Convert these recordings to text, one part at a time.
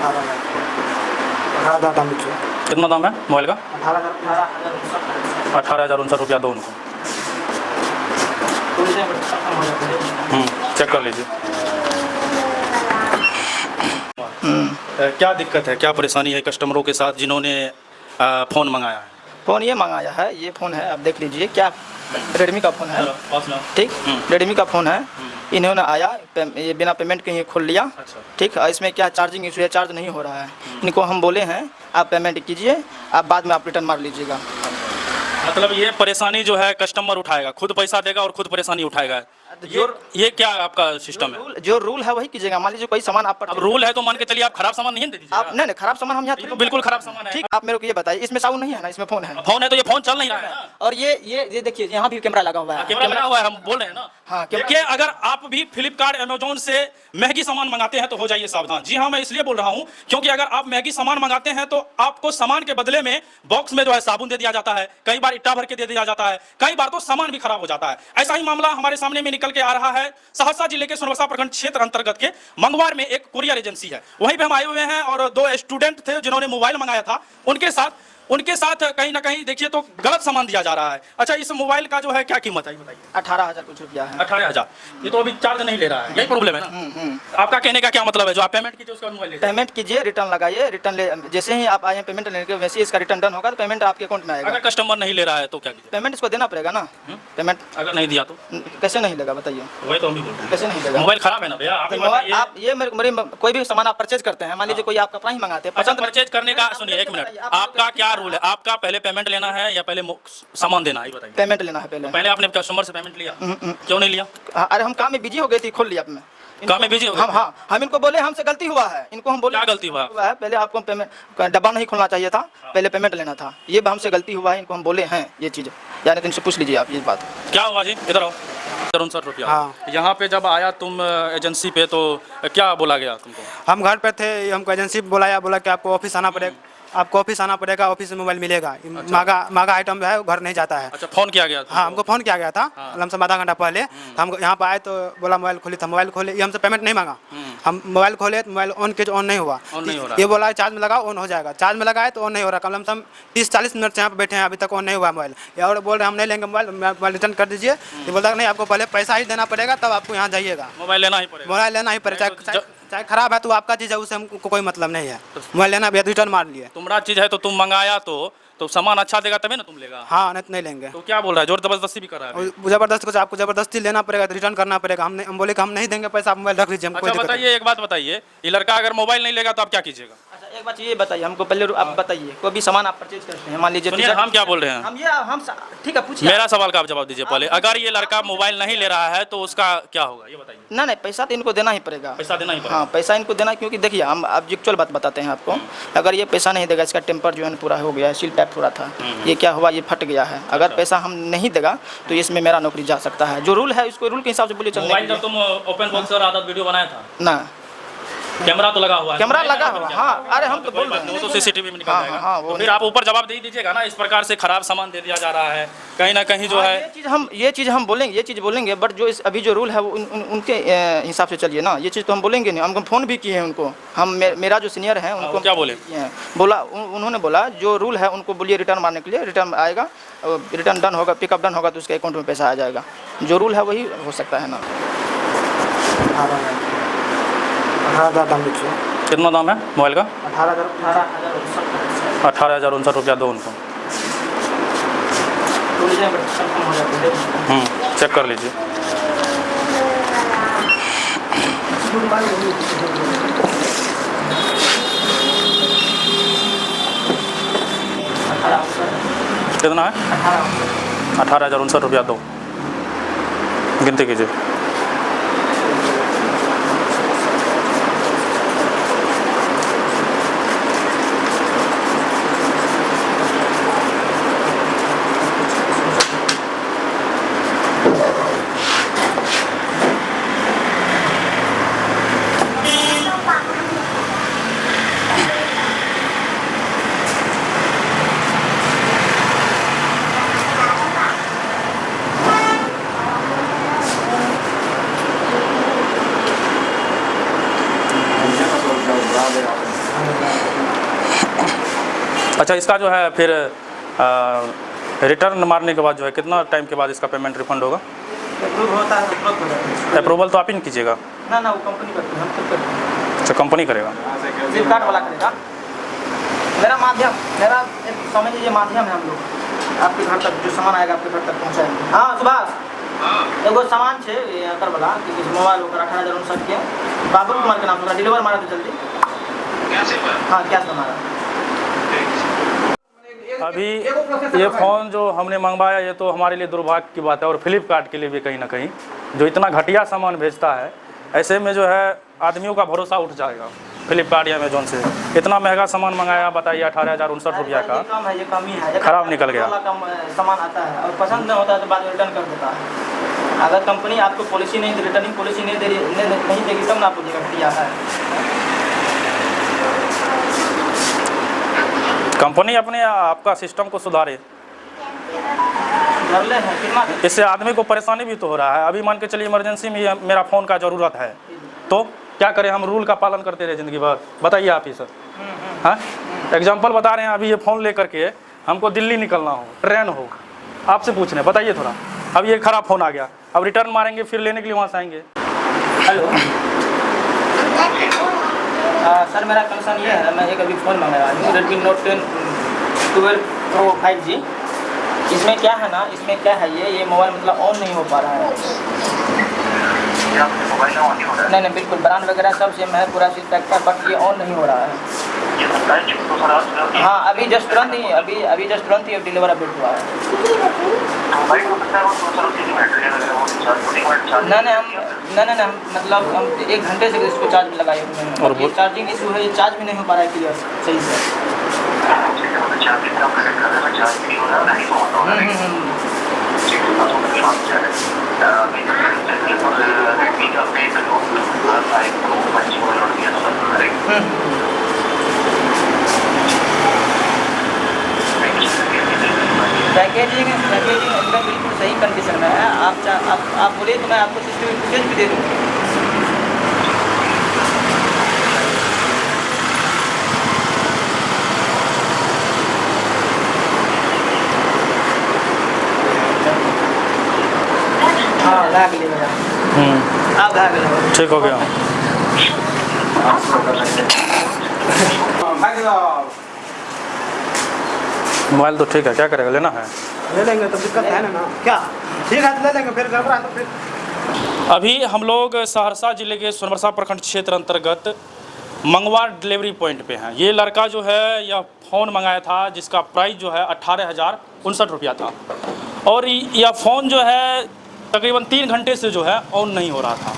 18,000 दाम लीजिए। कितना दाम है मोबाइल का? 18,059 रुपया दो उनको। चेक कर लीजिए। क्या दिक्कत है, क्या परेशानी है कस्टमरों के साथ जिन्होंने फ़ोन मंगाया है? फ़ोन ये मंगाया है, ये फ़ोन है, आप देख लीजिए, क्या रेडमी का फ़ोन है, ठीक, रेडमी का फ़ोन है। इन्होंने आया ये बिना पेमेंट के ही खोल लिया, ठीक। इसमें क्या चार्जिंग इशू है, चार्ज नहीं हो रहा है। इनको हम बोले हैं आप पेमेंट कीजिए, आप बाद में आप रिटर्न मार लीजिएगा। मतलब ये परेशानी जो है कस्टमर उठाएगा, खुद पैसा देगा और खुद परेशानी उठाएगा। ये क्या आपका सिस्टम है? जो रूल है वही कीजिएगा। मान लीजिए कोई सामान आप अब रूल है तो मान के चलिए आप खराब सामान नहीं दे दीजिए। आप नहीं खराब सामान हम यहाँ तो बिल्कुल खराब सामान है। ठीक, आप मेरे को ये बताइए, इसमें साउंड नहीं है ना, इसमें फ़ोन है। फ़ोन है तो ये फ़ोन चल नहीं रहा है। और ये देखिए यहाँ भी कैमरा लगा हुआ है। कैमरा लगा हुआ है, हम बोल रहे हैं ना। हाँ, देखिए अगर आप भी फ्लिपकार्ट अमेजोन से महंगी सामान मंगाते हैं तो हो जाइए सावधान। जी हाँ, मैं इसलिए बोल रहा हूँ क्योंकि अगर आप महंगी सामान मंगाते हैं तो आपको सामान के बदले में बॉक्स में जो है साबुन दे दिया जाता है, कई बार इट्टा भर के दे दिया जाता है, कई बार तो सामान भी खराब हो जाता है। ऐसा ही मामला हमारे सामने में निकल के आ रहा है। सहरसा जिले के सोनवर्षा प्रखंड क्षेत्र अंतर्गत के मंगवार में एक कुरियर एजेंसी है, वहीं पे हम आए हुए हैं और दो स्टूडेंट थे जिन्होंने मोबाइल मंगाया था। उनके साथ कहीं ना कहीं देखिए तो गलत सामान दिया जा रहा है। अच्छा, इस मोबाइल का जो है क्या कीमत है बताइए? 18,000 कुछ रुपया है। 18,000। ये तो अभी चार्ज नहीं ले रहा है, यही प्रॉब्लम है ना। आपका कहने का क्या मतलब है, जो आप पेमेंट कीजिए उसका मोबाइल पेमेंट कीजिए, रिटर्न लगाइए, रिटर्न ले जैसे ही आप आए पेमेंट लेने के वैसे ही इसका रिटर्न डन होगा तो पेमेंट आपके अकाउंट में आएगा। अगर कस्टमर नहीं ले रहा है तो क्या कीजिए? पेमेंट इसको देना पड़ेगा ना। पेमेंट अगर नहीं दिया तो कैसे नहीं लेगा बताइए? वही तो हम भी बोल रहे हैं, कैसे नहीं लेगा? मोबाइल खराब है ना भैया। आप ये मेरे कोई भी सामान आप परचेज करते हैं, मान लीजिए कोई आप कपड़ा ही मंगाते हैं, पसंद परचेज करने का, सुनिए 1 मिनट, आपका क्या रूल है? आपका पहले पेमेंट लेना है या पहले सामान देना है, ये बताइए। पेमेंट लेना है पहले। पहले आपने कस्टमर से पेमेंट लिया? क्यों नहीं लिया? अरे हम काम में बिजी हो गए थे, खोल लिया मैं काम में बिजी हो गए। हम इनको बोले हमसे गलती हुआ है, इनको हम बोले क्या गलती हुआ है, पहले आपको पेमेंट डब्बा नहीं खोलना चाहिए था, पहले पेमेंट लेना था, ये हमसे गलती हुआ है, इनको हम बोले हैं ये चीज़। यानी इनसे पूछ लीजिए आप ये बात। क्या हुआ जी, इधर आओ। 59 रुपया। हाँ। यहाँ पे जब आया तुम एजेंसी पे तो क्या बोला गया तुमको? हम घर पे थे, हमको एजेंसी बोला कि आपको ऑफिस आना पड़ेगा, आपको ऑफिस आना पड़ेगा, ऑफिस में मोबाइल मिलेगा। अच्छा। महंगा आइटम जो है वो घर नहीं जाता है। अच्छा, फ़ोन किया गया? हाँ, हमको फ़ोन किया गया था। लमसम आधा घंटा पहले हम यहाँ पे आए तो बोला मोबाइल खोली था, मोबाइल खोले, ये हमसे पेमेंट नहीं मांगा। हम मोबाइल खोले तो मोबाइल ऑन किए, ऑन नहीं हुआ। ये बोला चार्ज में लगाओ ऑन हो जाएगा, चार्ज में लगाए तो ऑन नहीं हो रहा। लमसम 30-40 मिनट से यहाँ पे बैठे हैं, अभी तक ऑन नहीं हुआ मोबाइल। और बोल रहे हम नहीं लेंगे मोबाइल रिटर्न कर दीजिए। ये बोलता नहीं, आपको पहले पैसा ही देना पड़ेगा तब आपको यहाँ जाइएगा। मोबाइल लेना ही पड़ेगा। मोबाइल लेना ही पड़ेगा, चाहे खराब है तो आपका चीज़ है, उससे हमको कोई मतलब नहीं है। मोबाइल लेना भैया, रिटर्न मार लिए। तुम्हारा चीज़ है तो तुम मंगाया तो सामान अच्छा देगा तभी ना तुम लेगा। हाँ, नहीं तो नहीं लेंगे। तो क्या बोल रहा है, जोर जबरदस्ती भी कर रहा है? जबरदस्ती कुछ आपको जबरदस्ती लेना पड़ेगा, तो रिटर्न करना पड़ेगा। हम बोले कि हम नहीं देंगे पैसा, आप मोबाइल रख लीजिए। अच्छा बताइए, एक बात बताइए, ये लड़का अगर मोबाइल नहीं लेगा तो आप क्या कीजिएगा? अच्छा एक बात ये बताइए हमको पहले, आप बताइए कोई भी सामान आप परचेज करते हैं, मान लीजिए हम क्या बोल रहे हैं, हम ठीक है पूछिए। मेरा सवाल का आप जवाब दीजिए पहले। अगर ये लड़का मोबाइल नहीं ले रहा है तो उसका क्या होगा ये बताइए? नहीं, पैसा तो इनको देना ही पड़ेगा। पैसा देना ही पड़ेगा? हाँ, पैसा इनको देना, क्योंकि देखिए हम अब एक्चुअल बात बताते हैं आपको। अगर ये पैसा नहीं देगा, इसका टेम्पर जो है पूरा हो गया है, सील पैक पूरा था, ये क्या हुआ, ये फट गया है। अगर पैसा हम नहीं देगा तो इसमें मेरा नौकरी जा सकता है। जो रूल है उसको रूल के हिसाब से बोलिए। मोबाइल जब तुम ओपन बॉक्स और आदत वीडियो बनाया था ना, कैमरा तो लगा हुआ है? कैमरा लगा हुआ, हाँ। अरे हम तो बोल रहे हैं, वो तो सीसीटीवी में निकल जाएगा। हाँ, तो फिर आप ऊपर जवाब दे दीजिएगा ना, इस प्रकार से खराब सामान दे दिया जा रहा है कहीं ना कहीं जो है। ये चीज़ हम बोलेंगे, बट जो अभी जो रूल है वो उनके हिसाब से चलिए ना। ये चीज़ तो हम बोलेंगे नहीं। हम फ़ोन भी किए हैं उनको, मेरा जो सीनियर है उनको क्या बोले? उन्होंने बोला जो रूल है उनको बोलिए रिटर्न मारने के लिए, रिटर्न आएगा, रिटर्न डन होगा, पिकअप डन होगा तो उसके अकाउंट में पैसा आ जाएगा। जो रूल है वही हो सकता है ना। 18,000 दाम लीजिए। कितना दाम है मोबाइल का? 18,059 रुपया दो उनको। चेक कर लीजिए। कितना है? 18,059 रुपया दो, गिनती कीजिए। अच्छा, इसका जो है फिर रिटर्न मारने के बाद जो है कितना टाइम के बाद इसका पेमेंट रिफंड होगा? अप्रूव होता है तो तुरंत हो जाता है। अप्रूवल तो आप ही नहीं कीजिएगा? ना वो कंपनी करती है, हम खुद करते हैं। अच्छा, कंपनी करेगा? फ्लिपकार्ट वाला करेगा। मेरा एक समझ लीजिए माध्यम है, हम लोग आपके घर तक जो सामान आएगा आपके घर तक पहुँचाएंगे। हाँ सुभाष, एगो सामान है अकर वाला कि किसी मोबाइल होकर 18,059 के बाबू कुमार के नाम से डिलीवर मारा तो जल्दी। हाँ कैश में मारा। अभी ये फ़ोन जो हमने मंगवाया ये तो हमारे लिए दुर्भाग्य की बात है, और फ्लिपकार्ट के लिए भी कहीं ना कहीं जो इतना घटिया सामान भेजता है, ऐसे में जो है आदमियों का भरोसा उठ जाएगा। फ्लिपकार्ट या अमेजोन से इतना महंगा सामान मंगाया, बताइए 18,059 रुपया का, कम है, ये कमी है, खराब निकल गया। सामान आता है और पसंद नहीं होता है तो बाद में रिटर्न कर देता है। अगर कंपनी आपको पॉलिसी नहीं दे, रिटर्निंग पॉलिसी नहीं देगी तब ना आपको घटिया है। कंपनी अपने आपका सिस्टम को सुधारे, इससे आदमी को परेशानी भी तो हो रहा है। अभी मान के चलिए इमरजेंसी में मेरा फ़ोन का ज़रूरत है तो क्या करें, हम रूल का पालन करते रहे ज़िंदगी भर? बताइए आप ही सर। हाँ, एग्जांपल बता रहे हैं, अभी ये फ़ोन लेकर के हमको दिल्ली निकलना हो, ट्रेन हो, आपसे पूछ रहे हैं, बताइए थोड़ा। अब ये ख़राब फ़ोन आ गया, अब रिटर्न मारेंगे, फिर लेने के लिए वहाँ से आएंगे। हेलो सर, मेरा कंसर्न ये है, मैं एक अभी फ़ोन मंगाया हूँ Redmi Note 10 12 Pro 5G। इसमें क्या है ना, इसमें क्या है, ये मोबाइल मतलब ऑन नहीं हो पा रहा है। नहीं बिल्कुल ब्रांड वगैरह सब सेम है, पूरा चीज़ पैक है, बट ये ऑन नहीं हो रहा है। हाँ अभी जस्ट तुरंत ही डिलीवर अपडेट हुआ है। नहीं हम मतलब हम 1 घंटे से इसको चार्ज में लगाए हुए हैं और ये चार्जिंग इशू है, ये चार्ज भी नहीं हो पा रहा है क्लियर सही से। पैकेजिंग एकदम बिल्कुल सही कंडीशन में है। आप बोलिए तो मैं आपको सीसीटीवी फुटेज भी दे दूँगी। हाँ भाग लिया, आप भाग लो, ठीक हो गया। मोबाइल तो ठीक है, क्या करेगा, लेना है ले लेंगे तो दिक्कत है ना, क्या ठीक है ले लेंगे, फिर घबरा तो फिर। अभी हम लोग सहरसा जिले के सोनबरसा प्रखंड क्षेत्र अंतर्गत मंगवा डिलीवरी पॉइंट पे हैं। ये लड़का जो है यह फ़ोन मंगाया था जिसका प्राइस जो है 18,059 रुपया था, और यह फ़ोन जो है तकरीबन 3 घंटे से जो है ऑन नहीं हो रहा था।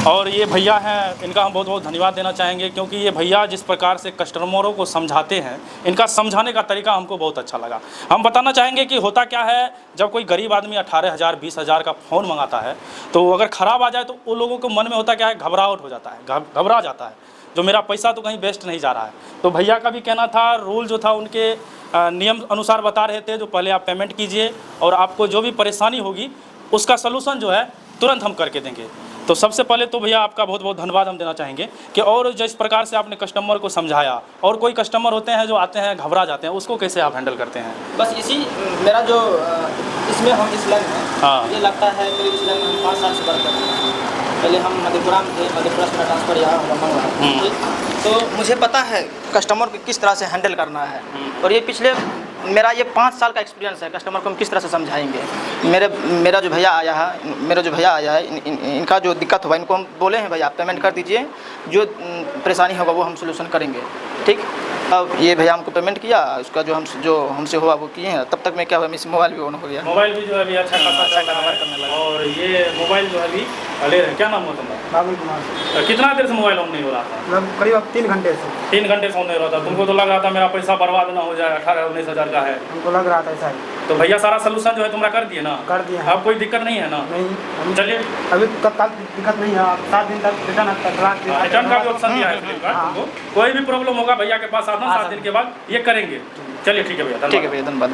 और ये भैया हैं, इनका हम बहुत बहुत धन्यवाद देना चाहेंगे, क्योंकि ये भैया जिस प्रकार से कस्टमरों को समझाते हैं, इनका समझाने का तरीका हमको बहुत अच्छा लगा। हम बताना चाहेंगे कि होता क्या है, जब कोई गरीब आदमी 18,000 20,000 का फ़ोन मंगाता है तो अगर ख़राब आ जाए तो वो लोगों को मन में होता क्या है, घबराहट हो जाता है, घबरा जाता है, जो मेरा पैसा तो कहीं वेस्ट नहीं जा रहा है। तो भैया का भी कहना था, रूल जो था उनके नियम अनुसार बता रहे थे, जो पहले आप पेमेंट कीजिए और आपको जो भी परेशानी होगी उसका सलूशन जो है तुरंत हम करके देंगे। तो सबसे पहले तो भैया आपका बहुत बहुत धन्यवाद हम देना चाहेंगे कि और जिस प्रकार से आपने कस्टमर को समझाया, और कोई कस्टमर होते हैं जो आते हैं घबरा जाते हैं, उसको कैसे आप हैंडल करते हैं? बस इसी मेरा जो इसमें हम इस लाइन में, हाँ, ये लगता है कि इस लाइन में हम 5 साल से वर्क करते हैं। पहले हम मधेपुरा में थे, मधेपुरा से ट्रांसफ़र यहाँ मंगवा, तो मुझे पता है कस्टमर को किस तरह से हैंडल करना है। और ये पिछले मेरा ये 5 साल का एक्सपीरियंस है, कस्टमर को हम किस तरह से समझाएंगे। मेरा जो भैया आया है, इनका जो दिक्कत होगा, इनको हम बोले हैं भाई आप पेमेंट कर दीजिए, जो परेशानी होगा वो हम सोल्यूशन करेंगे, ठीक। अब ये भैया हमको पेमेंट किया, उसका जो हमसे हुआ वो किए हैं। तब तक मैं क्या हुआ, मेरा मोबाइल भी ऑन हो गया। मोबाइल भी जो है अभी अच्छा खासा करने लगा। और ये मोबाइल जो है अभी ले रहे हैं, क्या नाम हुआ तुम्हारा? बाबुल कुमार। कितना देर से मोबाइल ऑन नहीं हो रहा था? करीब 3 घंटे से। 3 घंटे से ऑन नहीं हो रहा था। तुमको तो लग रहा था मेरा पैसा बर्बाद ना हो जाए, 18-19 हज़ार का है, हमको लग रहा था ऐसा ही। तो भैया सारा सलूशन जो है तुम्हारा कर दिए ना? कर दिया। अब कोई दिक्कत नहीं है ना? नहीं, चलिए अभी तत्काल दिक्कत नहीं है, 7 दिन तक रिटर्न का भी ऑप्शन दिया है फ्लिपकार्ट तुमको। कोई भी प्रॉब्लम होगा भैया के पास आना, 7 दिन के बाद ये करेंगे। चलिए ठीक है भैया, ठीक है भैया, धन्यवाद।